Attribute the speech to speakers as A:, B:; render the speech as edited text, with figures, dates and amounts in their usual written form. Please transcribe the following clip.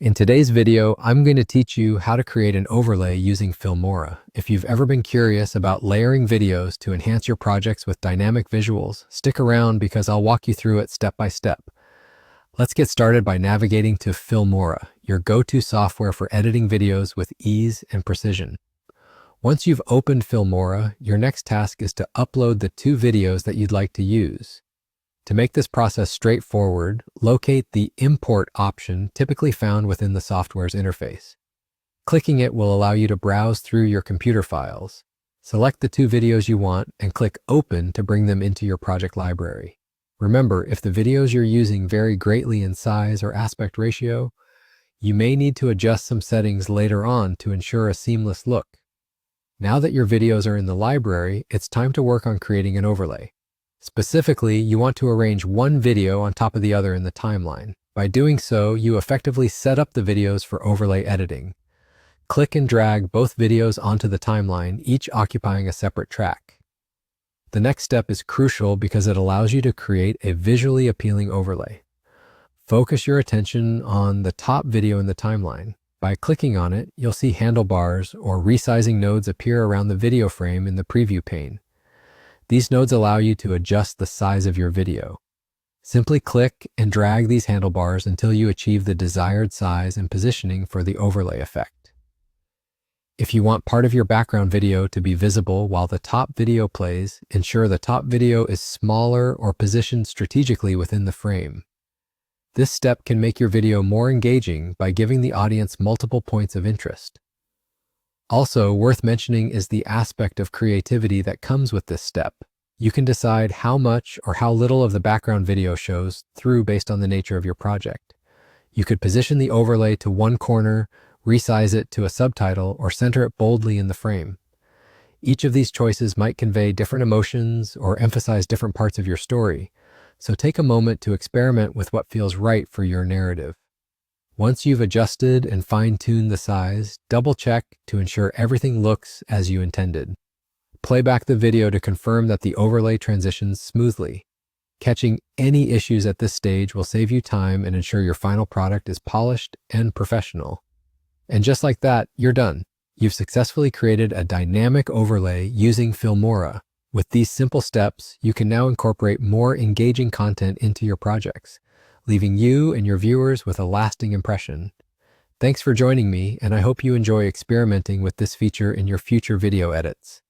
A: In today's video, I'm going to teach you how to create an overlay using Filmora. If you've ever been curious about layering videos to enhance your projects with dynamic visuals, stick around because I'll walk you through it step by step. Let's get started by navigating to Filmora, your go-to software for editing videos with ease and precision. Once you've opened Filmora, your next task is to upload the two videos that you'd like to use. To make this process straightforward, locate the Import option typically found within the software's interface. Clicking it will allow you to browse through your computer files. Select the two videos you want and click Open to bring them into your project library. Remember, if the videos you're using vary greatly in size or aspect ratio, you may need to adjust some settings later on to ensure a seamless look. Now that your videos are in the library, it's time to work on creating an overlay. Specifically, you want to arrange one video on top of the other in the timeline. By doing so, you effectively set up the videos for overlay editing. Click and drag both videos onto the timeline, each occupying a separate track. The next step is crucial because it allows you to create a visually appealing overlay. Focus your attention on the top video in the timeline. By clicking on it, you'll see handlebars or resizing nodes appear around the video frame in the preview pane. These nodes allow you to adjust the size of your video. Simply click and drag these handlebars until you achieve the desired size and positioning for the overlay effect. If you want part of your background video to be visible while the top video plays, ensure the top video is smaller or positioned strategically within the frame. This step can make your video more engaging by giving the audience multiple points of interest. Also, worth mentioning is the aspect of creativity that comes with this step. You can decide how much or how little of the background video shows through based on the nature of your project. You could position the overlay to one corner, resize it to a subtitle, or center it boldly in the frame. Each of these choices might convey different emotions or emphasize different parts of your story, so take a moment to experiment with what feels right for your narrative. Once you've adjusted and fine-tuned the size, double-check to ensure everything looks as you intended. Play back the video to confirm that the overlay transitions smoothly. Catching any issues at this stage will save you time and ensure your final product is polished and professional. And just like that, you're done. You've successfully created a dynamic overlay using Filmora. With these simple steps, you can now incorporate more engaging content into your projects, leaving you and your viewers with a lasting impression. Thanks for joining me, and I hope you enjoy experimenting with this feature in your future video edits.